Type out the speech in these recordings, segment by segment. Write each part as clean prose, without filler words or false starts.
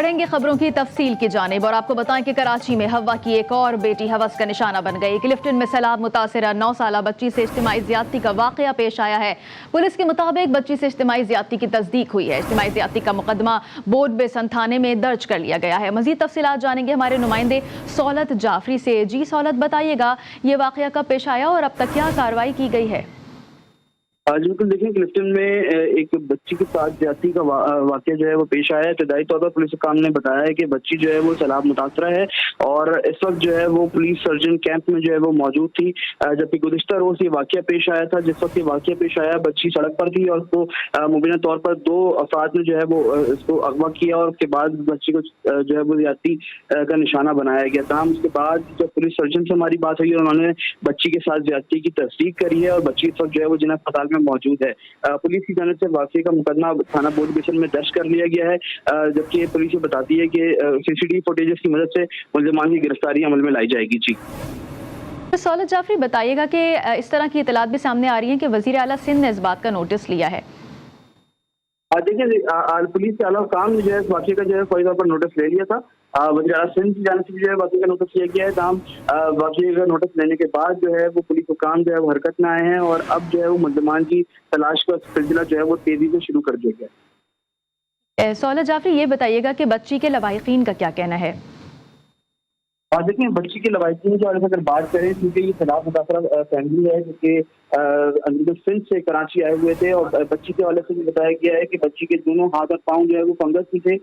बढ़ेंगे खबरों की तफसील की जानिब और आपको बताएं कि कराची में हवा की एक और बेटी हवस का निशाना बन गई। क्लिफ्टन में सैलाब मुतासिरा 9 साला बच्ची से इज्तिमाई ज्यादती का वाकया पेश आया है। पुलिस के मुताबिक बच्ची से इज्तिमाई ज्यादती की तस्दीक हुई है। इज्तिमाई ज्यादती का मुकदमा बोर्ड बेसन थाने में दर्ज कर लिया गया है। मजीद तफसीलात जानेंगे हमारे नुमाइंदे सौलत जाफरी से। जी सौलत, बताइएगा ये वाकया कब पेश आया और अब तक क्या कार्रवाई की गई है? जी बिल्कुल, देखिए क्लिफ्टन में एक बच्ची के साथ ज्यादती का वाकया जो है वो पेश आया है। इब्तदाई तौर पर पुलिस हुकाम ने बताया है कि बच्ची जो है वो सैलाब मुतासरा है और इस वक्त जो है वो पुलिस सर्जन कैंप में जो है वो मौजूद थी। जबकि गुज़िश्ता रोज ये वाकया पेश आया था। जिस वक्त ये वाकया पेश आया बच्ची सड़क पर थी और उसको मुबीना तौर पर 2 अफराद ने जो है वो इसको अगवा किया और उसके बाद बच्ची को जो है वो ज्यादती का निशाना बनाया गया था। उसके बाद जब पुलिस सर्जन से हमारी बात हुई, उन्होंने बच्ची के साथ ज्यादती की तस्दीक करी है और बच्ची इस वक्त जो है वो जिला अस्पताल में मौजूद है। पुलिस की जानिब से वाकये का मुकदमा थाना बोर्ड बेसन में दर्ज कर लिया गया है। जबकि पुलिस ये बताती है कि सीसीटीवी फुटेजेस की मदद से मुल्जिमान की गिरफ्तारी अमल में लाई जाएगी। जी सौलत जाफरी, बताइएगा कि इस तरह की इतलात भी सामने आ रही है कि वजीर आला सिंध ने इस बात का नोटिस लिया है। देखिए, पुलिस के आला हुकाम ने जो है इस वाकये का जो है फौरी तौर पर नोटिस ले लिया था। वज़ीर आला सिंध की जानिब से जो है वाकये का नोटिस लिया गया है। तमाम वाकये का नोटिस लेने के बाद जो है वो पुलिस हुकाम जो है वो हरकत में आए हैं और अब जो है वो मुल्जिमान की तलाश का सिलसिला जो है वो तेजी से शुरू कर दिया गया है। सौलत जाफरी, ये बताइएगा कि बच्ची के लवाहिकीन का क्या कहना है? देखिए, बच्ची के लवाहिकीन के बारे में अगर बात करें, क्योंकि ये सैलाब मुतासरा फैमिली है जो सिंध से कराची आए हुए थे और बच्ची के हवाले से भी बताया गया है कि बच्ची के दोनों हाथ और पाँव जो है वो फंगस की थे,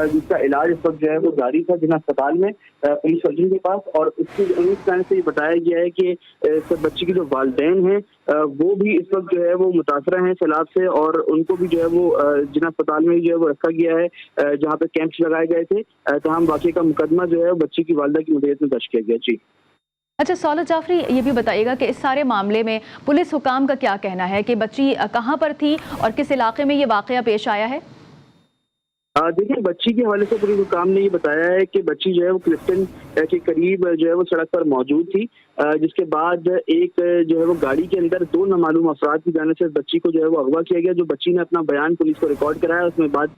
जिसका इलाज इस वक्त जो है वो जारी था जिला अस्पताल में पुलिस सर्जन के पास। और इसकी जाने से ये बताया गया है कि बच्ची के जो वालिदैन हैं वो भी इस वक्त जो है वो मुतासरा हैं सैलाब से और उनको भी जो है वो जिला अस्पताल में जो है वो रखा गया है, जहाँ पे कैंप्स लगाए गए थे। तमाम वाकये का मुकदमा जो है बच्ची की वालिदा की मदद में दर्ज किया गया। जी अच्छा सौलत जाफरी, ये भी बताइएगा कि इस सारे मामले में पुलिस हुकाम का क्या कहना है कि बच्ची कहाँ पर थी और किस इलाके में ये वाकया पेश आया है? देखिए, बच्ची के हवाले से पुलिस हुकाम ने ये बताया है कि बच्ची जो है वो क्लिफ्टन के करीब जो है वो सड़क पर मौजूद थी, जिसके बाद एक जो है वो गाड़ी के अंदर 2 नामालूम अफराद की जाने से बच्ची को जो है वो अगवा किया गया। जो बच्ची ने अपना बयान पुलिस को रिकॉर्ड कराया, उसमें बात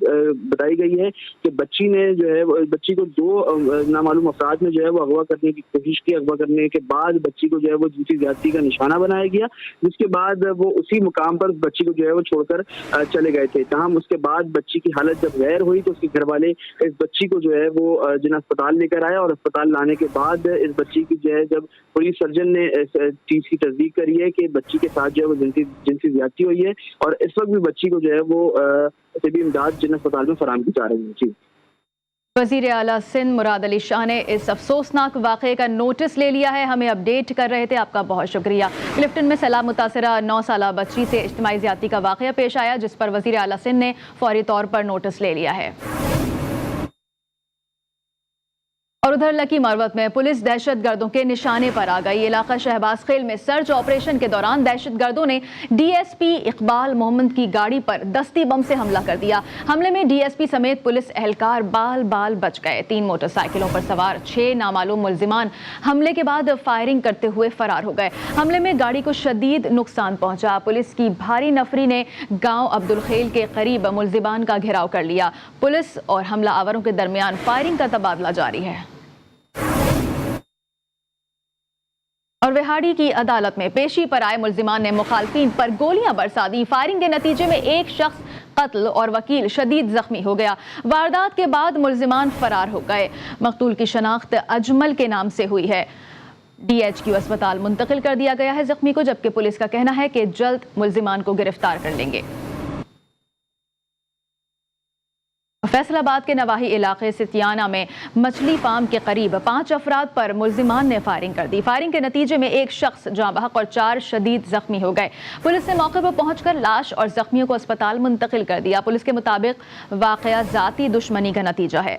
बताई गई है कि बच्ची ने जो है बच्ची को 2 नामालूम अफराद ने जो है वो अगवा करने की कोशिश की। अगवा करने के बाद बच्ची को जो है वो जिनसी ज्यादती का निशाना बनाया गया, जिसके बाद वो उसी मुकाम पर बच्ची को जो है वो छोड़कर चले गए थे। तमाम उसके बाद बच्ची की हालत जब गैर हुई तो उसके घर वाले इस बच्ची को जो है वो जिला अस्पताल लेकर आए और अस्पताल लाने के बाद इस बच्ची की जो है जब पुलिस सर्जन ने इस चीज की तस्दीक करी है कि बच्ची के साथ जो है वो जिनसी ज्यादती हुई है और इस वक्त भी बच्ची को जो है वो तबी इमदाद जिला अस्पताल में फराहम की जा रही है। जी वजीर आला सिंध मुराद अली शाह ने इस अफसोसनाक वाकये का नोटिस ले लिया है। हमें अपडेट कर रहे थे, आपका बहुत शुक्रिया। क्लिफ्टन में सैलाब मुतासरा 9 साला बच्ची से इज्तिमाई ज्यादती का वाकया पेश आया, जिस पर वजीर आला सिंध ने फौरी तौर पर नोटिस ले लिया है। और उधर लकी मरवत में पुलिस दहशत गर्दों के निशाने पर आ गई। इलाका शहबाज खेल में सर्च ऑपरेशन के दौरान दहशत गर्दों ने डीएसपी इकबाल मोहम्मद की गाड़ी पर दस्ती बम से हमला कर दिया। हमले में डीएसपी समेत पुलिस एहलकार बाल बच गए। 3 मोटरसाइकिलों पर सवार 6 नामालूम मुल्जिमान हमले के बाद फायरिंग करते हुए फरार हो गए। हमले में गाड़ी को शदीद नुकसान पहुंचा। पुलिस की भारी नफरी ने गांव अब्दुल खेल के करीब मुल्जिमान का घेराव कर लिया। पुलिस और हमला आवरों के दरमियान फायरिंग का तबादला जारी है। और विहाड़ी की अदालत में पेशी पर आए मुल्जिमान ने मुखालफिन पर गोलियां बरसा दी। फायरिंग के नतीजे में एक शख्स कत्ल और वकील शदीद जख्मी हो गया। वारदात के बाद मुल्जिमान फरार हो गए। मकतूल की शनाख्त अजमल के नाम से हुई है। डीएचक्यू अस्पताल मुंतकिल कर दिया गया है जख्मी को, जबकि पुलिस का कहना है कि जल्द मुल्जिमान को गिरफ्तार कर लेंगे। फैसलाबाद के नवाही इलाके सितियाना में मछली फार्म के करीब 5 अफराद पर मुल्जिमान ने फायरिंग कर दी। फायरिंग के नतीजे में एक शख्स जाँ बहक और 4 शदीद जख्मी हो गए। पुलिस ने मौके पर पहुंचकर लाश और जख्मियों को अस्पताल मुंतकिल कर दिया। पुलिस के मुताबिक वाकया जाती दुश्मनी का नतीजा है।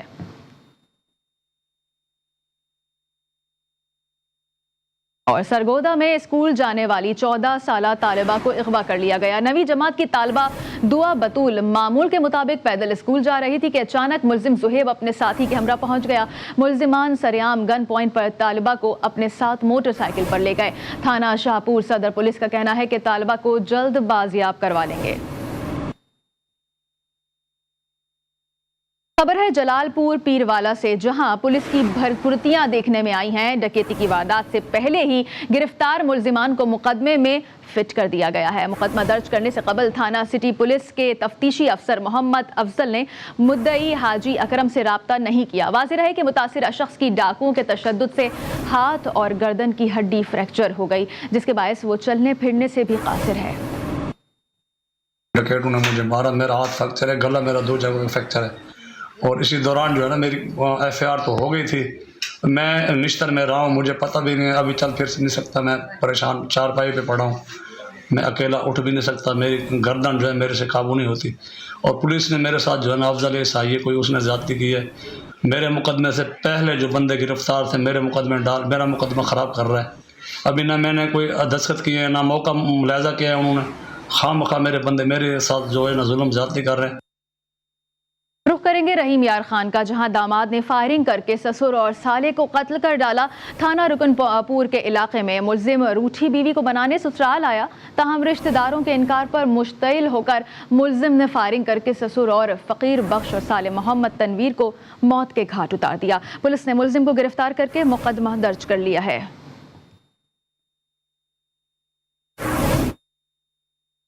और सरगोदा में स्कूल जाने वाली 14 साला तालिबा को अगवा कर लिया गया। 9वीं जमात की तालिबा दुआ बतूल मामूल के मुताबिक पैदल स्कूल जा रही थी कि अचानक मुल्जिम जुहेब अपने साथी के हमरा पहुंच गया। मुल्जिमान सरेआम गन पॉइंट पर तालिबा को अपने साथ मोटरसाइकिल पर ले गए। थाना शाहपुर सदर पुलिस का कहना है कि तालिबा को जल्द बाजियाब करवा लेंगे। खबर है जलालपुर पीरवाला से, जहां पुलिस की भरपुर्तियां देखने में आई हैं। डकैती की वारदात से पहले ही गिरफ्तार मुलजिमान को मुकदमे में फिट कर दिया गया है। मुकदमा दर्ज करने से कबल थाना सिटी पुलिस के तफ्तीशी अफसर मोहम्मद अफजल ने मुद्दई हाजी अकरम से राब्ता नहीं किया। वाज़ेह है कि मुतासिरा शख्स की डाकुओं के तशद्दुद से हाथ और गर्दन की हड्डी फ्रैक्चर हो गई, जिसके बायस वो चलने फिरने से भी कासिर है। डकैतों ने मुझे मारा, मेरा हाथ फ्रैक्चर है, गला मेरा 2 जगह फ्रैक्चर है। और इसी दौरान जो है ना मेरी FIR तो हो गई थी। मैं निश्तर में रहा हूँ, मुझे पता भी नहीं, अभी चल फिर नहीं सकता, मैं परेशान चारपाई पे पड़ा हूँ, मैं अकेला उठ भी नहीं सकता, मेरी गर्दन जो है मेरे से काबू नहीं होती। और पुलिस ने मेरे साथ जो है ना अफजल ऐसा ये कोई उसने ज़्यादती की है। मेरे मुकदमे से पहले जो बंदे गिरफ्तार थे मेरे मुकदमे डाल मेरा मुकदमा ख़राब कर रहा है। अभी ना मैंने कोई दस्तखत किए हैं, ना मौका मुलाजा किया है उन्होंने। खामखा मेरे बंदे मेरे साथ जो है ना जुल्म ज़्यादती कर रहे हैं। रुख करेंगे रहीम यार खान का, जहां दामाद ने फायरिंग करके ससुर और साले को कत्ल कर डाला। थाना रुकनपुर के इलाके में मुलजिम रूठी बीवी को बनाने ससुराल आया, ताहम रिश्तेदारों के इनकार पर मुश्तइल होकर मुलजिम ने फायरिंग करके ससुर और फकीर बख्श और साले मोहम्मद तनवीर को मौत के घाट उतार दिया। पुलिस ने मुलजिम को गिरफ्तार करके मुकदमा दर्ज कर लिया है।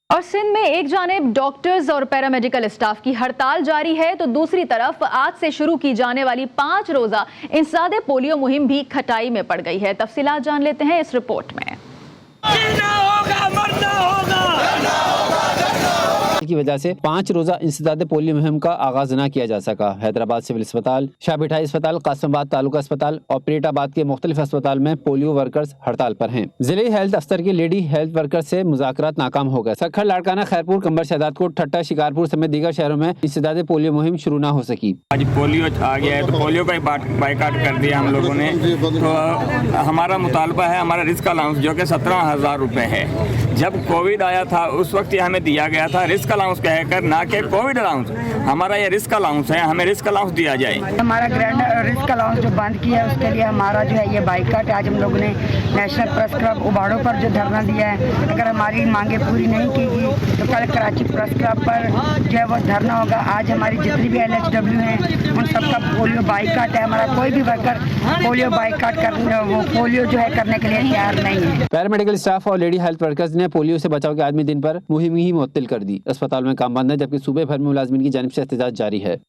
और सिंध में एक जानिब डॉक्टर्स और पैरामेडिकल स्टाफ की हड़ताल जारी है, तो दूसरी तरफ आज से शुरू की जाने वाली 5 रोजा इंसदादे पोलियो मुहिम भी खटाई में पड़ गई है। तफसीलात जान लेते हैं इस रिपोर्ट में। की वजह से 5 रोजा इंसदादे पोलियो मुहिम का आगाज न किया जा सका। हैदराबाद सिविल अस्पताल, शाहबिठाई अस्पताल, कासिमाबाद तालुका अस्पताल और पीरेटाबाद के मुख्तलिफ अस्पताल में पोलियो वर्कर्स हड़ताल पर हैं। जिले हेल्थ अफसर की लेडी हेल्थ वर्कर से मुज़ाकरात नाकाम हो गए। सखर, लाड़काना, खैरपुर, कंबर शहजादपुर, ठट्टा, शिकारपुर समेत दीगर शहरों में इंसदादे पोलियो मुहिम शुरू न हो सकी। आज पोलियो आ गया है तो पोलियो का बाइकाट कर दिया हम लोगों ने। तो हमारा मुतालबा है, हमारा रिस्क अलाउंस जो कि 17,000 रुपये है, जब कोविड आया था उस वक्त ये हमें दिया गया था रिस्क अलाउंस कहकर, ना कि कोविड अलाउंस। हमारा ये रिस्क अलाउंस है, हमें रिस्क अलाउंस दिया जाए। हमारा ग्रैंड रिस्क अलाउंस जो बंद किया है उसके लिए हमारा जो है ये बाइकाट। आज हम लोगों ने नेशनल प्रेस क्लब उबाड़ों पर जो धरना दिया है, अगर हमारी मांगे पूरी नहीं की गई तो कल कराची प्रेस क्लब पर जो है वो धरना होगा। आज हमारी जितनी भी LHW हैं उन सबका पोलियो बाइकाट है। हमारा कोई भी वर्कर पोलियो बाइकाट पोलियो जो है करने के लिए तैयार नहीं है। पैरामेडिकल स्टाफ और लेडी हेल्थ वर्कर्स ने पोलियो से बचाव के आदमी दिन पर मुहिम ही मुअत्तल कर दी। अस्पताल में काम बंद है, जबकि सूबे भर में मुलाजिमीन की जानिब से एहतजाज जारी है।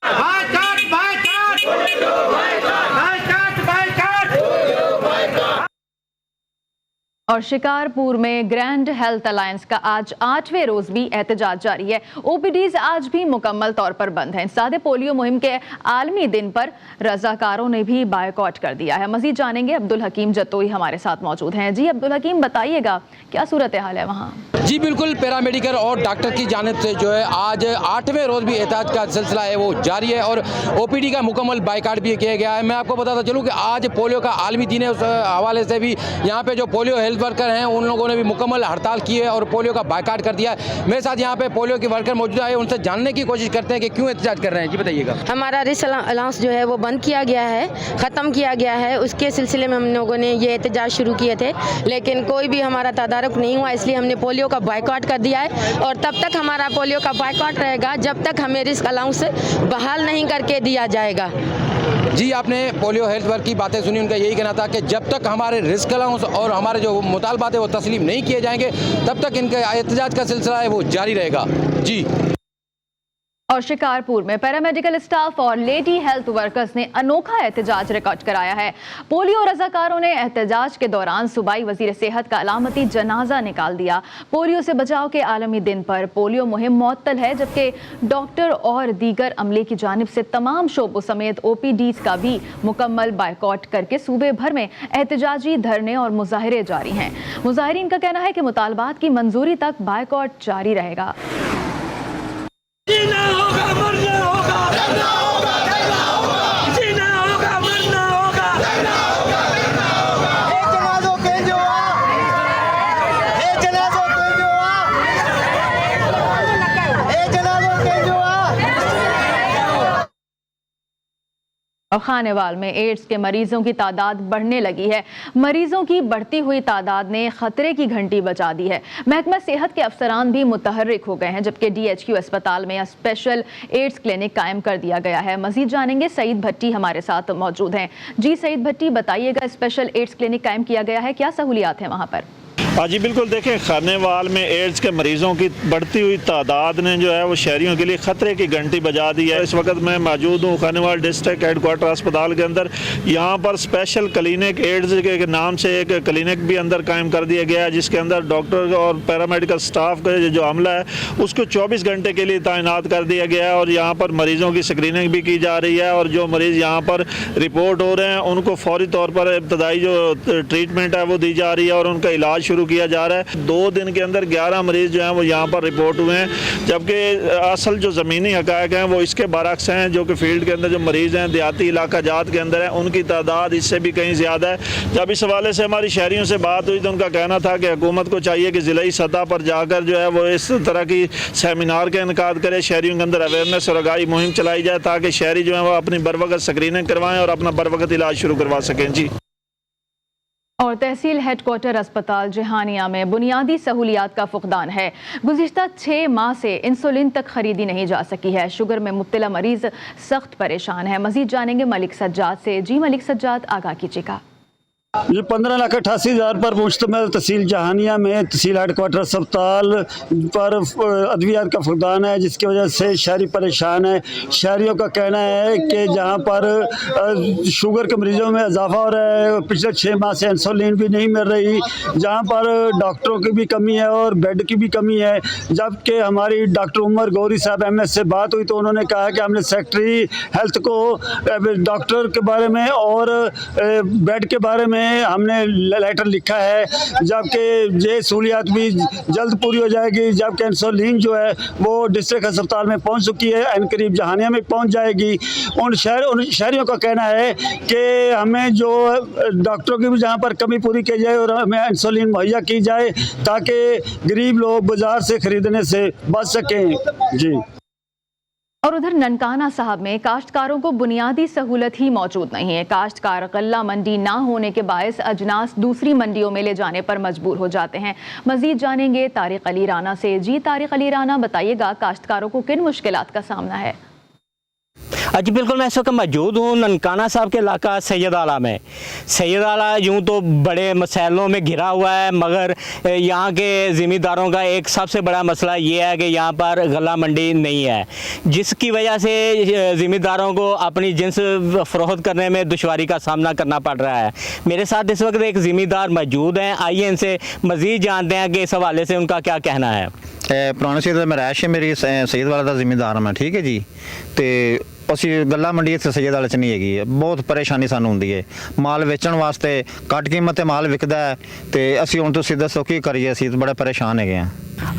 और शिकारपुर में ग्रैंड हेल्थ अलायंस का आज 8वें रोज भी एहतजाज जारी है। OPDs आज भी मुकम्मल तौर पर बंद हैं। इंसदादे पोलियो मुहिम के आलमी दिन पर रजाकारों ने भी बायकॉट कर दिया है। मजीद जानेंगे, अब्दुल हकीम जतोई हमारे साथ मौजूद हैं। जी अब्दुल हकीम, बताइएगा क्या सूरत हाल है वहाँ? जी बिल्कुल, पैरामेडिकल और डॉक्टर की जानिब से जो है आज 8वें रोज भी एहतजाज का सिलसिला है वो जारी है और OPD का मुकम्मल बायकॉट भी किया गया है। मैं आपको बताता चलूँ कि आज पोलियो का आलमी दिन है, उस हवाले से भी यहाँ पे जो पोलियो हेल्थ वर्कर हैं उन लोगों ने भी मुकम्मल हड़ताल की है और पोलियो का बायकॉट कर दिया है। मेरे साथ यहाँ पे पोलियो के वर्कर मौजूद है, उनसे जानने की कोशिश करते हैं कि क्यों एहतजाज कर रहे हैं। जी बताइएगा। हमारा रिस्क अलाउंस जो है वो बंद किया गया है, ख़त्म किया गया है। उसके सिलसिले में हम लोगों ने ये एहतजाज शुरू किए थे, लेकिन कोई भी हमारा तदारुक नहीं हुआ, इसलिए हमने पोलियो का बायकॉट कर दिया है। और तब तक हमारा पोलियो का बायकॉट रहेगा जब तक हमें रिस्क अलाउंस बहाल नहीं करके दिया जाएगा। जी आपने पोलियो हेल्थ वर्क की बातें सुनी, उनका यही कहना था कि जब तक हमारे रिस्क अलाउंस और हमारे जो मुतालबात है वो तस्लीम नहीं किए जाएंगे तब तक इनके एहतजाज का सिलसिला है वो जारी रहेगा। जी। और शिकारपुर में पैरामेडिकल स्टाफ और लेडी हेल्थ वर्कर्स ने अनोखा एहतजाज रिकॉर्ड कराया है। पोलियो रजाकारों ने एहतजाज के दौरान सूबाई वजीर सेहत का अलामती जनाजा निकाल दिया। पोलियो से बचाव के आलमी दिन पर पोलियो मुहिम मुअत्तल है, जबकि डॉक्टर और दीगर अमले की जानिब से तमाम शोबों समेत OPDs का भी मुकम्मल बायकॉट करके सूबे भर में एहतजाजी धरने और मुजाहरे जारी हैं। मुजाहिरीन का कहना है कि मुतालबात की मंजूरी तक बायकॉट जारी रहेगा। और खानेवाल में एड्स के मरीजों की तादाद बढ़ने लगी है। मरीजों की बढ़ती हुई तादाद ने खतरे की घंटी बजा दी है। महकमा सेहत के अफसरान भी मुतहर्रिक हो गए हैं, जबकि DHQ अस्पताल में स्पेशल एड्स क्लिनिक कायम कर दिया गया है। मजीद जानेंगे, सईद भट्टी हमारे साथ मौजूद हैं। जी सईद भट्टी, बताइएगा, स्पेशल एड्स क्लिनिक कायम किया गया है, क्या सहूलियात हैं वहाँ पर? हाँ जी बिल्कुल, देखें खानेवाल में एड्स के मरीज़ों की बढ़ती हुई तादाद ने जो है वो शहरियों के लिए ख़तरे की घंटी बजा दी है। इस वक्त मैं मौजूद हूँ खानेवाल डिस्ट्रिक्ट हेडक्वार्टर अस्पताल के अंदर। यहाँ पर स्पेशल क्लिनिक एड्स के नाम से एक क्लिनिक भी अंदर कायम कर दिया गया है, जिसके अंदर डॉक्टर और पैरामेडिकल स्टाफ का जो अमला है उसको 24 घंटे के लिए तैनात कर दिया गया है और यहाँ पर मरीज़ों की स्क्रीनिंग भी की जा रही है और जो मरीज़ यहाँ पर रिपोर्ट हो रहे हैं उनको फौरी तौर पर इब्तदाई जो ट्रीटमेंट है वो दी जा रही है और उनका इलाज शुरू किया जा रहा है। 2 दिन के अंदर 11 मरीज जो हैं वो यहाँ पर रिपोर्ट हुए हैं, जबकि असल जो ज़मीनी हक़ाइक़ हैं वो इसके बरअक्स हैं, जो कि फील्ड के अंदर जो मरीज़ हैं देहाती इलाका जात के अंदर हैं उनकी तादाद इससे भी कहीं ज़्यादा है। जब इस हवाले से हमारी शहरियों से बात हुई तो उनका कहना था कि हुकूमत को चाहिए कि ज़िलाई सतह पर जाकर जो है वो इस तरह की सेमिनार का इनकाद करे, शहरियों के अंदर अवेयरनेस और आगाही मुहिम चलाई जाए ताकि शहरी जो है वो अपनी बर वक्त स्क्रीनिंग करवाएँ और अपना बर वक्त इलाज शुरू करवा सकें। जी। और तहसील हेडक्वार्टर अस्पताल जहानिया में बुनियादी सहूलियात का फुकदान है। गुज़िश्ता 6 माह से इंसुलिन तक खरीदी नहीं जा सकी है। शुगर में मुब्तला मरीज सख्त परेशान है। मजीद जानेंगे मलिक सज्जाद से। जी मलिक सज्जाद, आगाह कीजिएगा। ये 15,88,000 पर मुश्तमिल तहसील जहानिया में तहसील हेडक्वार्टर अस्पताल पर अद्वियात का फुकदान है, जिसकी वजह से शहरी परेशान है। शहरियों का कहना है कि जहां पर शुगर के मरीजों में इजाफा हो रहा है, पिछले 6 माह से इंसुलिन भी नहीं मिल रही, जहां पर डॉक्टरों की भी कमी है और बेड की भी कमी है। जबकि हमारी डॉक्टर उमर गौरी साहब MS से बात हुई तो उन्होंने कहा कि हमने सेक्रेटरी हेल्थ को डॉक्टर के बारे में और बेड के बारे में हमने लेटर लिखा है, जबकि ये सहूलियात भी जल्द पूरी हो जाएगी। जबकि इंसुलिन जो है वो डिस्ट्रिक्ट अस्पताल में पहुंच चुकी है, अनकरीब जहानिया में पहुंच जाएगी। उन शहरियों का कहना है कि हमें जो डॉक्टरों की भी जहां पर कमी पूरी की जाए और हमें इंसुलिन मुहैया की जाए ताकि गरीब लोग बाजार से खरीदने से बच सकें। जी। और उधर ननकाना साहब में काश्तकारों को बुनियादी सहूलत ही मौजूद नहीं है। काश्तकार गल्ला मंडी ना होने के बायस अजनास दूसरी मंडियों में ले जाने पर मजबूर हो जाते हैं। मजीद जानेंगे तारिक अली राना से। जी तारिक अली राना, बताइएगा, काश्तकारों को किन मुश्किलात का सामना है? जी बिल्कुल, मैं इस वक्त मौजूद हूँ ननकाना साहब के इलाका सैयद आला में। सैयद आला यूँ तो बड़े मसैलों में घिरा हुआ है, मगर यहाँ के ज़मींदारों का एक सबसे बड़ा मसला ये है कि यहाँ पर गला मंडी नहीं है, जिसकी वजह से ज़मींदारों को अपनी जिन्स फ़रोख्त करने में दुश्वारी का सामना करना पड़ रहा है। मेरे साथ इस वक्त एक ज़मींदार मौजूद हैं, आइए इनसे मज़ीद जानते हैं कि इस हवाले से उनका क्या कहना है। पुराने सैयद में रैश है मेरी, सैयद वाला का ज़मींदार मैं, ठीक है जी। तो ਅਸੀਂ ਗੱਲਾਂ ਮੰਡੀ ਇੱਥੇ ਸੈਯਦ ਵਾਲੇ 'ਚ ਨਹੀਂ ਹੈਗੀ, ਬਹੁਤ ਪਰੇਸ਼ਾਨੀ ਸਾਨੂੰ ਹੁੰਦੀ ਹੈ। ਮਾਲ ਵੇਚਣ ਵਾਸਤੇ ਘੱਟ ਕੀਮਤ ਤੇ ਮਾਲ ਵਿਕਦਾ ਹੈ ਤੇ ਅਸੀਂ ਹੁਣ ਤੁਸੀਂ ਦੱਸੋ ਕੀ ਕਰੀਏ, ਅਸੀਂ ਬੜੇ ਪਰੇशान ਹੈਗੇ ਹਾਂ।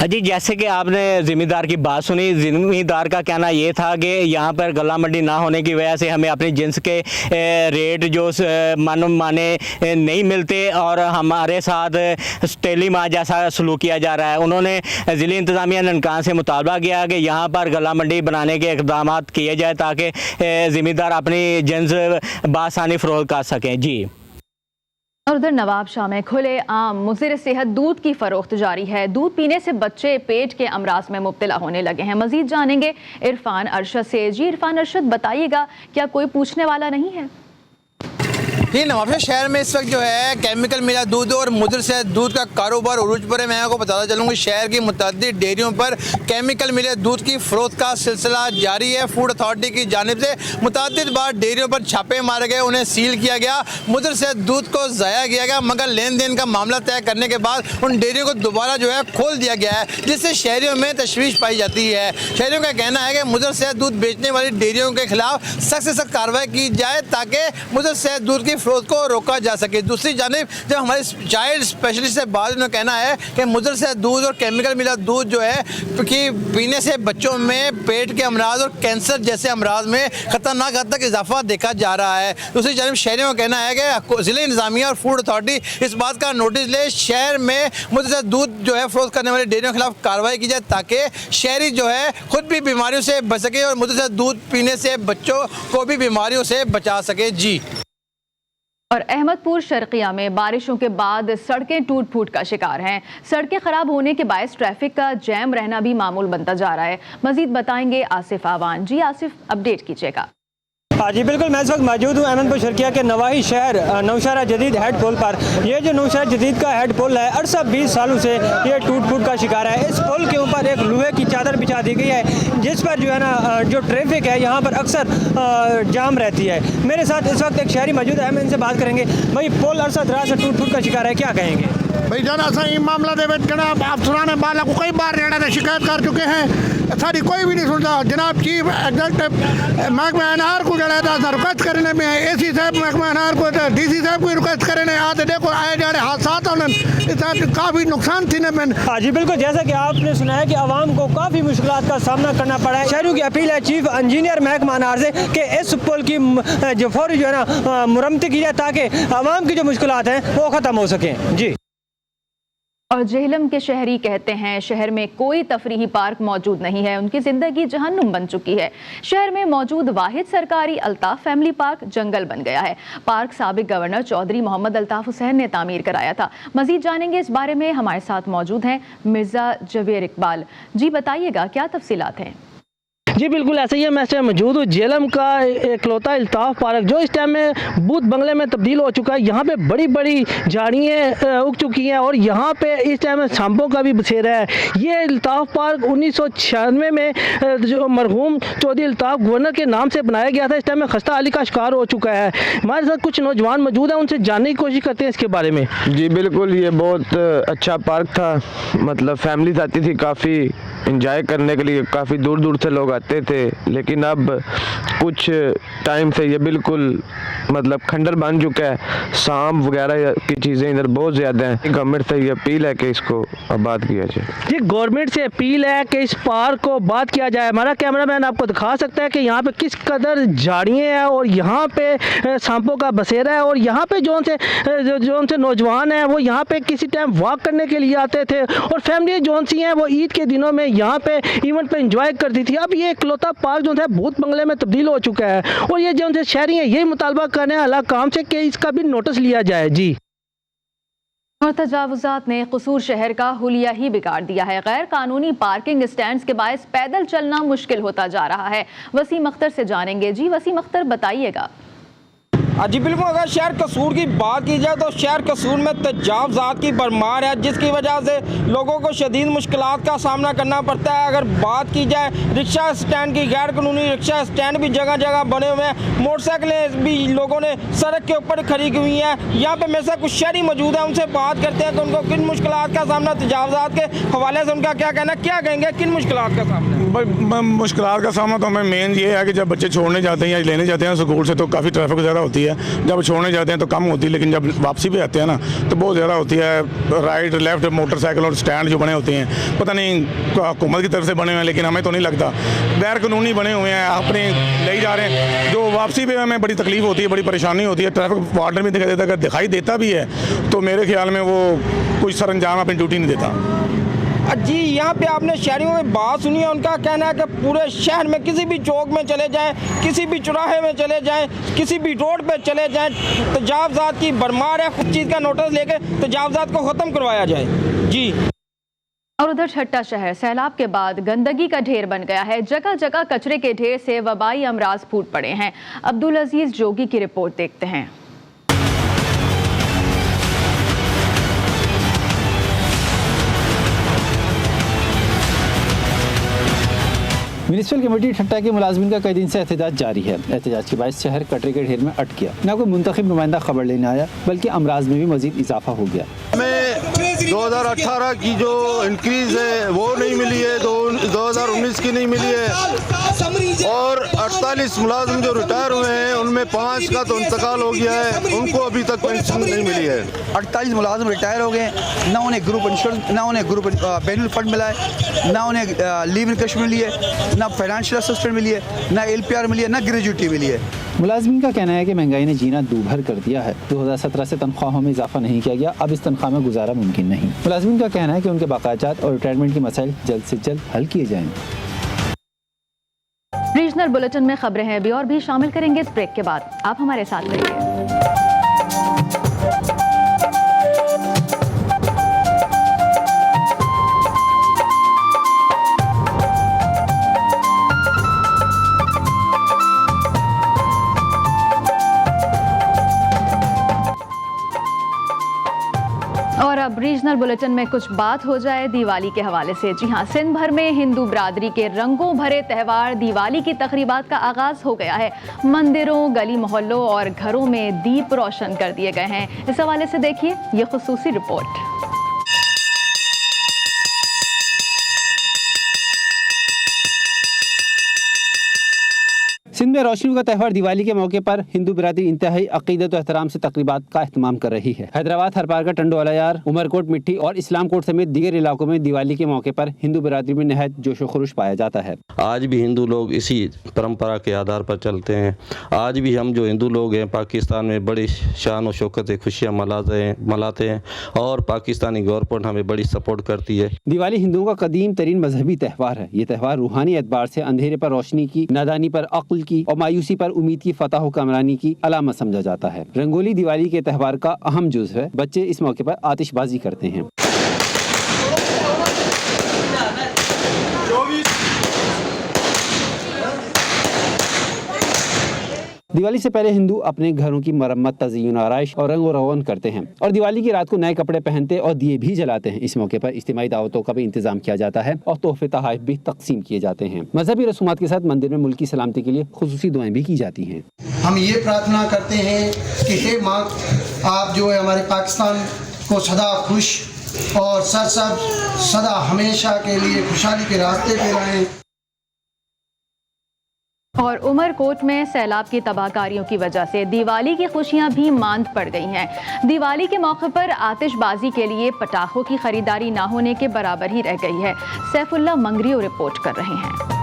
जी, जैसे कि आपने ज़मींदार की बात सुनी, ज़मींदार का कहना ये था कि यहाँ पर गला मंडी ना होने की वजह से हमें अपनी जिन्स के रेट जो माने नहीं मिलते और हमारे साथ टेली माह जैसा सलूक किया जा रहा है। उन्होंने ज़िली इंतज़ामिया ननकाना से मुतालबा किया कि यहाँ पर गला मंडी बनाने के इक़दाम किए जाए ताकि ज़मींदार अपनी जिन्स बासानी फ़रोख्त कर सकें। जी। और उधर नवाब शाह में खुले आम मुज़िर सेहत दूध की फरोख्त जारी है। दूध पीने से बच्चे पेट के अमराज में मुब्तला होने लगे हैं। मजीद जानेंगे इरफान अरशद से। जी इरफान अरशद, बताइएगा, क्या कोई पूछने वाला नहीं है? ये नवाबशाह शहर में इस वक्त जो है केमिकल मिला दूध और मुद्र से दूध का कारोबार उरूज पर है। मैं आपको बताता चलूँगा, शहर की मुतअद्दिद डेयरियों पर केमिकल मिले दूध की फ़रोख्त का सिलसिला जारी है। फूड अथॉरिटी की जानिब से मुतअद्दिद बार डेयरियों पर छापे मारे गए, उन्हें सील किया गया, मुद्र से दूध को ज़ाया किया गया, मगर लेन देन का मामला तय करने के बाद उन डेयरियों को दोबारा जो है खोल दिया गया है, जिससे शहरियों में तशवीश पाई जाती है। शहरियों का कहना है कि मुद्र से दूध बेचने वाली डेयरियों के खिलाफ सख्त से सख्त कार्रवाई की जाए ताकि मुद्र से दूध की फ़रोख्त को रोका जा सके। दूसरी जानिब जब हमारे चाइल्ड स्पेशलिस्ट से बात उन्होंने कहना है कि मुद्दर से दूध और केमिकल मिला दूध जो है कि पीने से बच्चों में पेट के अमराज और कैंसर जैसे अमराज में ख़तरनाक हद तक इजाफा देखा जा रहा है। दूसरी जानिब शहरियों का कहना है कि ज़िला इंतज़ामिया और फूड अथॉरिटी इस बात का नोटिस ले, शहर में मुद्दर से दूध जो है फ़रोख्त करने वाले डेयरियों के खिलाफ कार्रवाई की जाए ताकि शहरी जो है खुद भी बीमारियों से बच सके और मुद्दर से दूध पीने से बच्चों को भी बीमारियों से बचा सके। जी। और अहमदपुर शर्किया में बारिशों के बाद सड़कें टूट फूट का शिकार हैं। सड़कें खराब होने के बायस ट्रैफिक का जैम रहना भी मामूल बनता जा रहा है। मजीद बताएंगे आसिफ आवान। जी आसिफ, अपडेट कीजिएगा। हाँ जी बिल्कुल, मैं इस वक्त मौजूद हूँ अहमदपुर शर्किया के नवाही शहर नौशहरा जदीद हेड पुल पर। ये जो नौशहरा जदीद का हेड पुल है 20 सालों से ये टूट फूट का शिकार है। इस पुल के ऊपर एक लोहे की चादर बिछा दी गई है जिस पर जो है ना जो ट्रैफिक है यहाँ पर अक्सर जाम रहती है। मेरे साथ इस वक्त एक शहरी मौजूद है, हम इनसे बात करेंगे। भाई पुल अरसा दराज से टूट फूट का शिकार है, क्या कहेंगे? भाई जाना सही मामला दे जनाब अफसरान बाला को कई बार रेड़ा शिकायत कर चुके हैं, सारी कोई भी नहीं सुनता। जनाब चीफ एग्जीक्यूटिव महकमा अनार को जड़ा था रिक्वेस्ट करने में AC साहब महकमा अनार को DC साहब को रिक्वेस्ट करने आते देखो आए जाड़े हादसा काफ़ी नुकसान थी न मैंने। हाँ जी बिल्कुल, जैसा कि आपने सुना है कि आवाम को काफ़ी मुश्किलात का सामना करना पड़ा है। शहरों की अपील है चीफ इंजीनियर महकमा अनार से कि इस पुल की जो फौरी जो है ना मुरम्मती की जाए ताकि आवाम की जो मुश्किलात हैं वो ख़त्म हो सकें। जी। और जेहलम के शहरी कहते हैं शहर में कोई तफरीही पार्क मौजूद नहीं है, उनकी जिंदगी जहन्नुम बन चुकी है। शहर में मौजूद वाहिद सरकारी अल्ताफ फैमिली पार्क जंगल बन गया है। पार्क साबिक गवर्नर चौधरी मोहम्मद अल्ताफ हुसैन ने तामीर कराया था। मजीद जानेंगे इस बारे में, हमारे साथ मौजूद हैं मिर्ज़ा जवेर इकबाल। जी बताइएगा क्या तफसीलात हैं? जी बिल्कुल ऐसे ही है, मैं इस टाइम मौजूद हूँ जेलम का इकलौता अल्ताफ पार्क जो इस टाइम में बूथ बंगले में तब्दील हो चुका है। यहाँ पे बड़ी बड़ी झाड़ियाँ उग चुकी हैं और यहाँ पे इस टाइम में सांपों का भी बसेरा है। ये अल्ताफ पार्क 1996 में जो मरहूम चौधरी अल्ताफ गवर्नर के नाम से बनाया गया था, इस टाइम में खस्ता अली का शिकार हो चुका है। हमारे साथ कुछ नौजवान मौजूद हैं, उनसे जानने की कोशिश करते हैं इसके बारे में। जी बिल्कुल, ये बहुत अच्छा पार्क था, मतलब फैमिलीज आती थी काफ़ी इंजॉय करने के लिए, काफ़ी दूर दूर से लोग आते थे। लेकिन अब कुछ टाइम से ये बिल्कुल मतलब खंडर बन चुका है, सांप वगैरह की चीज़ें इधर बहुत ज़्यादा हैं। गवर्नमेंट से ये अपील है कि इसको आबाद किया जाए। जी गवर्नमेंट से अपील है कि इस पार्क को आबाद किया जाए। हमारा कैमरामैन आपको दिखा सकता है कि यहाँ पे किस कदर झाड़ियाँ हैं और यहाँ पे सांपों का बसेरा है। और यहाँ पे जो से नौजवान हैं वो यहाँ पे किसी टाइम वॉक करने के लिए आते थे और फैमिली जो सी हैं वो ईद के दिनों में यहाँ पे इवेंट पे एंजॉय करती थी। अब ये इकलौता पार्क जो है भूत बंगले में तब्दील हो चुका है और ये जो शहरी हैं यही मुतालबा करने अला काम से कि इसका भी नोटिस लिया जाए। जी। और तजावुजात ने कसूर शहर का हुलिया ही बिगाड़ दिया है। गैर कानूनी पार्किंग स्टैंड्स के बायस पैदल चलना मुश्किल होता जा रहा है। वसीम अख्तर से जानेंगे। जी वसीम अख्तर बताइएगा। जी बिल्कुल, अगर शहर कसूर की बात की जाए तो शहर कसूर में तजावुजात की भरमार है जिसकी वजह से लोगों को शदीद मुश्किलात का सामना करना पड़ता है। अगर बात की जाए रिक्शा स्टैंड की, गैर कानूनी रिक्शा स्टैंड भी जगह जगह बने हुए हैं, मोटरसाइकिलें भी लोगों ने सड़क के ऊपर खड़ी हुई हैं। यहाँ पे मेरे साथ कुछ शहरी मौजूद हैं, उनसे बात करते हैं कि उनको किन मुश्किलात का सामना, तजावुजात के हवाले से उनका क्या कहना, क्या कहेंगे किन मुश्किलात का सामना? मुश्किलात का सामना तो हमें मेन ये है कि जब बच्चे छोड़ने जाते हैं या लेने जाते हैं स्कूल से तो काफ़ी ट्रैफिक ज़्यादा होती है। जब छोड़ने जाते हैं तो कम होती है, लेकिन जब वापसी पे आते हैं ना तो बहुत ज़्यादा होती है। राइट लेफ्ट मोटरसाइकिल और स्टैंड जो बने होते हैं पता नहीं हुकूमत की तरफ से बने हुए हैं, लेकिन हमें तो नहीं लगता, गैर कानूनी बने हुए हैं, अपने ले जा रहे हैं। जो वापसी पे हमें बड़ी तकलीफ होती है, बड़ी परेशानी होती है। ट्रैफिक वार्डन भी दिखाई देता है, अगर दिखाई देता भी है तो मेरे ख्याल में वो कुछ सर अंजाम अपनी ड्यूटी नहीं देता। जी यहाँ पे आपने शहरियों में बात सुनी है, उनका कहना है कि पूरे शहर में किसी भी चौक में चले जाएं, किसी भी चौराहे में चले जाएं, किसी भी रोड पे चले जाएं, तजावुजात की भरमार है। कुछ चीज़ का नोटिस लेके तजावुजात को ख़त्म करवाया जाए। जी। और उधर छट्टा शहर सैलाब के बाद गंदगी का ढेर बन गया है। जगह जगह कचरे के ढेर से वबाई अमराज फूट पड़े हैं। अब्दुल अजीज जोगी की रिपोर्ट देखते हैं। म्यूनिसिपल कमेटी ठट्टा के मुलाजमीन का कई दिन से एहतजाज जारी है। एहतजाज के बाद शहर कचरे के ढेर में अट गया। न कोई मुंतखब नुमाइंदा खबर लेने आया बल्कि अमराज में भी मजीद इजाफा हो गया। हमें 2018 की जो इंक्रीज है वो नहीं मिली है, 2019 की नहीं मिली है, और 48 मुलाजिम जो रिटायर हुए हैं उनमें 5 का तो इंतकाल हो गया है, उनको अभी तक पेंशन नहीं मिली है। 48 मुलाजिम रिटायर हो गए, ना उन्हें ग्रुप इंश्योरेंस, ना उन्हें ग्रुप बेनिफिट फंड मिला है, ना उन्हें लीव इनकम मिली है, ना फाइनेंशियल असिस्टेंस मिली है, ना LPR मिली है, ना ग्रेजुएटी मिली है। मुलाजमीन का कहना है कि महंगाई ने जीना दूभर कर दिया है। 2017 से तनख्वाहों में इजाफा नहीं किया गया, अब इस तनख्वाह में गुजारा मुमकिन नहीं। मुलाजमीन का कहना है कि उनके बकायात और रिटायरमेंट के मसाइल जल्द से जल्द हल किए जाएं। रीजनल बुलेटिन में खबरें हैं अभी और भी शामिल करेंगे इस ब्रेक के बाद, आप हमारे साथ रहिए। और अब रीजनल बुलेटिन में कुछ बात हो जाए दीवाली के हवाले से। जी हां, सिंध भर में हिंदू बिरादरी के रंगों भरे त्यौहार दीवाली की तकरीबात का आगाज हो गया है। मंदिरों, गली मोहल्लों और घरों में दीप रोशन कर दिए गए हैं। इस हवाले से देखिए ये खुसूसी रिपोर्ट। सिंध में रोशनी का त्यौहार दिवाली के मौके पर हिंदू बिरादरी इंतहाई अकीदत और एहतराम से तकरीबात का एहतमाम कर रही है। हैदराबाद, हरपारका, टंडोलायार, उमरकोट, मिट्टी और इस्लामकोट समेत दीगर इलाकों में दिवाली के मौके पर हिंदू बिरादरी में नहायत जोशो खरोश पाया जाता है। आज भी हिंदू लोग इसी परंपरा के आधार पर चलते हैं। आज भी हम जो हिंदू लोग हैं पाकिस्तान में बड़ी शान और शौकत से खुशियाँ मनाते हैं और पाकिस्तानी गवर्नमेंट हमें बड़ी सपोर्ट करती है। दिवाली हिंदुओं का कदीम तरीन मजहबी त्यौहार है। ये त्यौहार रूहानी एतबार से अंधेरे पर रोशनी की, नादानी पर अक्ल की और मायूसी पर उम्मीद की फतह व कामरानी की अलामत समझा जाता है। रंगोली दिवाली के त्यौहार का अहम जुज़ है। बच्चे इस मौके पर आतिशबाजी करते हैं। दिवाली से पहले हिंदू अपने घरों की मरम्मत, तज़य्युन, आराइश और रंग रोगन करते हैं और दिवाली की रात को नए कपड़े पहनते और दिए भी जलाते हैं। इस मौके पर इज्तिमाई दावतों का भी इंतजाम किया जाता है और तोहफे तोहफ़ भी तकसीम किए जाते हैं। मजहबी रसूमात के साथ मंदिर में मुल्क की सलामती के लिए खुसूसी दुआएं भी की जाती हैं। हम ये प्रार्थना करते हैं कि हे माँ, आप जो है हमारे पाकिस्तान को सदा खुश और सरसब्ज़, सदा हमेशा के लिए खुशहाली के रास्ते पे रहें। और उमरकोट में सैलाब की तबाहकारियों की वजह से दिवाली की खुशियां भी मांद पड़ गई हैं। दिवाली के मौके पर आतिशबाजी के लिए पटाखों की खरीदारी ना होने के बराबर ही रह गई है। सैफुल्लाह मंगरियो रिपोर्ट कर रहे हैं।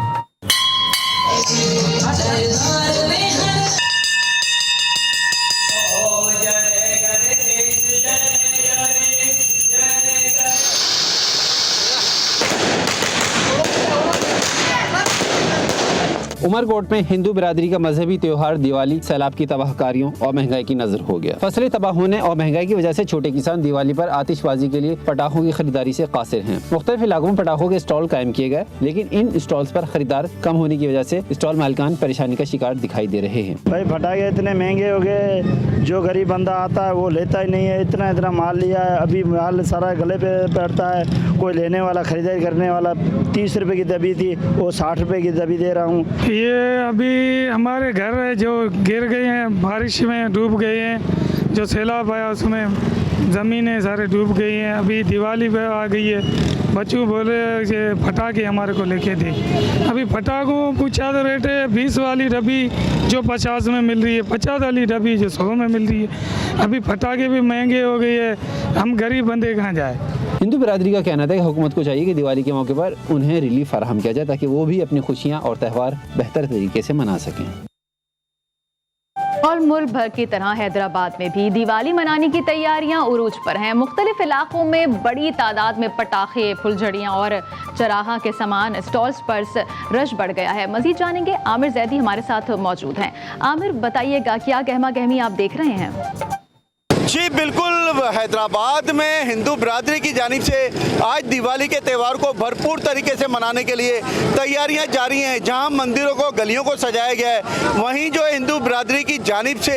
उमरकोट में हिंदू बिरादरी का मजहबी त्योहार दिवाली सैलाब की तबाहकारियों और महंगाई की नजर हो गया। फसलें तबाह होने और महंगाई की वजह से छोटे किसान दिवाली पर आतिशबाजी के लिए पटाखों की खरीदारी से कासिर हैं। मुख्तलिफ इलाकों में पटाखों के स्टॉल कायम किए गए, लेकिन इन स्टॉल्स पर खरीदार कम होने की वजह से स्टॉल मालिकान परेशानी का शिकार दिखाई दे रहे हैं। भाई पटाखे इतने महंगे हो गए, जो गरीब बंदा आता है वो लेता ही नहीं है। इतना माल लिया है, अभी माल सारा गले पे पड़ता है। कोई लेने वाला, खरीदारी करने वाला 30 रुपए की दबी थी, वो 60 रुपए की दबी दे रहा हूँ। ये अभी हमारे घर जो गिर गए हैं, बारिश में डूब गए हैं, जो सैलाब आया उसमें ज़मीनें सारे डूब गई हैं। अभी दिवाली पे आ गई है, बच्चों बोले ये फटाके हमारे को लेके दे। अभी फटाकों पूछा तो रेट है 20 वाली डब्बी जो 50 में मिल रही है, 50 वाली डब्बी जो 100 में मिल रही है। अभी फटाके भी महंगे हो गए हैं, हम गरीब बंदे कहाँ जाए। हिंदू बिरादरी का कहना था कि हुकूमत को चाहिए कि दिवाली के मौके पर उन्हें रिलीफ फराहम किया जाए ताकि वो भी अपनी खुशियाँ और त्यौहार बेहतर तरीके से मना सकें। और मुल्क भर की तरह हैदराबाद में भी दिवाली मनाने की तैयारियां उरूज पर हैं। मुख्तलिफ इलाकों में बड़ी तादाद में पटाखे, फुलझड़ियां और चराहा के सामान स्टॉल्स पर रश बढ़ गया है। मजीद जानेंगे, आमिर जैदी हमारे साथ मौजूद हैं। आमिर, बताइएगा क्या गहमा गहमी आप देख रहे हैं? जी बिल्कुल, हैदराबाद में हिंदू बिरादरी की जानिब से आज दिवाली के त्यौहार को भरपूर तरीके से मनाने के लिए तैयारियां जारी हैं। जहां मंदिरों को, गलियों को सजाया गया है, वहीं जो हिंदू बिरादरी की जानिब से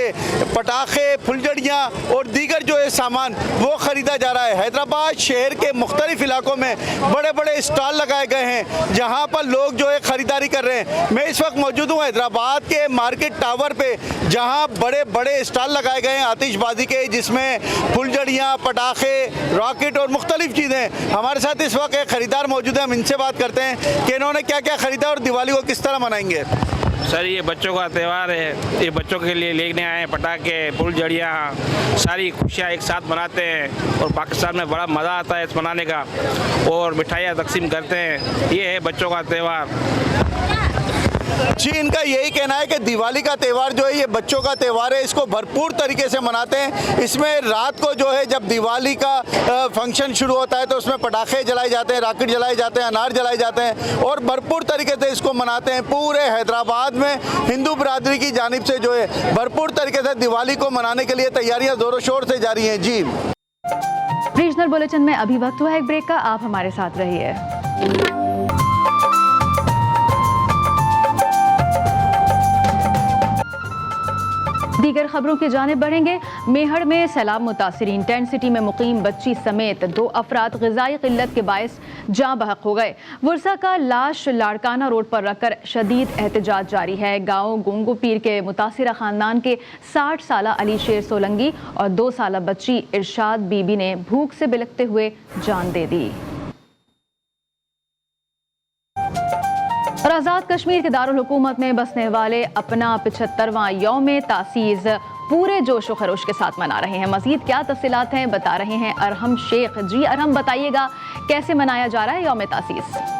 पटाखे, फुलझड़ियां और दीगर जो है सामान वो ख़रीदा जा रहा है। हैदराबाद शहर के मुख्तलिफ इलाकों में बड़े बड़े स्टॉल लगाए गए हैं जहाँ पर लोग जो है ख़रीदारी कर रहे हैं। मैं इस वक्त मौजूद हूँ हैदराबाद के मार्केट टावर पर, जहाँ बड़े बड़े स्टॉल लगाए गए हैं आतिशबाजी के, जिसमें फुलझड़ियाँ, पटाखे, रॉकेट और मुख्तलिफ चीज़ें। हमारे साथ इस वक्त एक ख़रीदार मौजूद है, हम इनसे बात करते हैं कि इन्होंने क्या क्या ख़रीदा और दिवाली को किस तरह मनाएंगे। सर ये बच्चों का त्यौहार है, ये बच्चों के लिए लेने आए हैं पटाखे, फुलझड़ियाँ, सारी खुशियाँ एक साथ मनाते हैं और पाकिस्तान में बड़ा मज़ा आता है इस मनाने का और मिठाइयाँ तकसीम करते हैं। ये है बच्चों का त्यौहार। जी, इनका यही कहना है कि दिवाली का त्यौहार जो है ये बच्चों का त्यौहार है, इसको भरपूर तरीके से मनाते हैं। इसमें रात को जो है जब दिवाली का फंक्शन शुरू होता है तो उसमें पटाखे जलाए जाते हैं, रॉकेट जलाए जाते हैं, अनार जलाए जाते हैं और भरपूर तरीके से इसको मनाते हैं। पूरे हैदराबाद में हिंदू बरादरी की जानिब से जो है भरपूर तरीके से दिवाली को मनाने के लिए तैयारियाँ ज़ोरों शोर से जारी हैं। जी, रीजनल बुलेटिन में अभी वक्त हुआ है एक ब्रेक का, आप हमारे साथ रहिए। दीगर खबरों की जानिब बढ़ेंगे। मेहड़ में सैलाब मुतासरीन, टेंट सिटी में मुकीम बच्ची समेत 2 अफराद ग़िज़ाई क़िल्लत के बायस जाँ बहक हो गए। वुरसा का लाश लाड़काना रोड पर रखकर शदीद एहतजाज जारी है। गाँव गोंगो पीर के मुतासिरा ख़ानदान के 60 साला अली शेर सोलंगी और 2 साला बच्ची इरशाद बीबी ने भूख से बिलखते हुए जान दे दी। और आज़ाद कश्मीर के दारुल हुकूमत में बसने वाले अपना 75वां यौम तासीस पूरे जोश व खरोश के साथ मना रहे हैं। मज़ीद क्या तफसीलात हैं बता रहे हैं अरहम शेख। जी अरहम, बताइएगा कैसे मनाया जा रहा है यौम तासीस?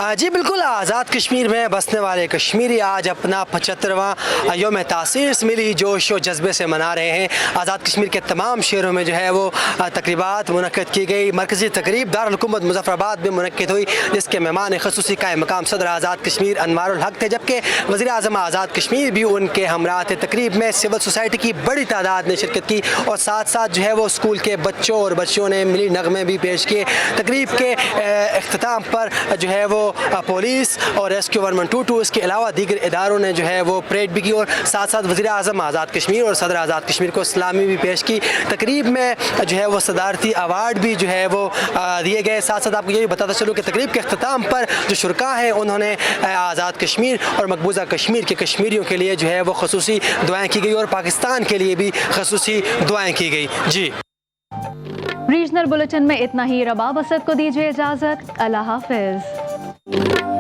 जी बिल्कुल, आज़ाद कश्मीर में बसने वाले कश्मीरी आज अपना 75वां यौम तासीस मिली जोश व जज्बे से मना रहे हैं। आज़ाद कश्मीर के तमाम शहरों में जो है वो तकरीबात मुनक्किद की गई। मरकज़ी तकरीब दारुल हुकूमत मुज़फ़्फ़राबाद में मुनक्किद हुई, जिसके मेहमान ख़ुसूसी कायम मकाम सदर आज़ाद कश्मीर अनवारुल हक थे, जबकि वज़ीर आज़म आज़ाद कश्मीर भी उनके हमरा थे। तकरीब में सिविल सोसाइटी की बड़ी तादाद ने शिरकत की और साथ साथ जो है वो स्कूल के बच्चों और बच्चियों ने मिली नगमे भी पेश किए। तकरीब के अख्ताम पर जो है वो पुलिस और रेस्क्यू 112 इसके अलावा दीगर इदारों ने जो है वो परेड भी की और साथ साथ वज़ीर आज़म आज़ाद कश्मीर और सदर आज़ाद कश्मीर को सलामी भी पेश की। तकरीब में जो है वो सदारती अवार्ड भी जो है वो दिए गए। साथ साथ आपको ये भी बताता चलूँ कि तकरीब के अख्ताम पर जो शुरका हैं उन्होंने आज़ाद कश्मीर और मकबूजा कश्मीर के कश्मीरियों के लिए जो है वो ख़ुसूसी दुआएँ की गई और पाकिस्तान के लिए भी ख़ुसूसी दुआएँ की गई। जी, रीजनल बुलेटिन में इतना ही। रबाब असद को दीजिए इजाज़त। अल्लाह हाफ़िज़।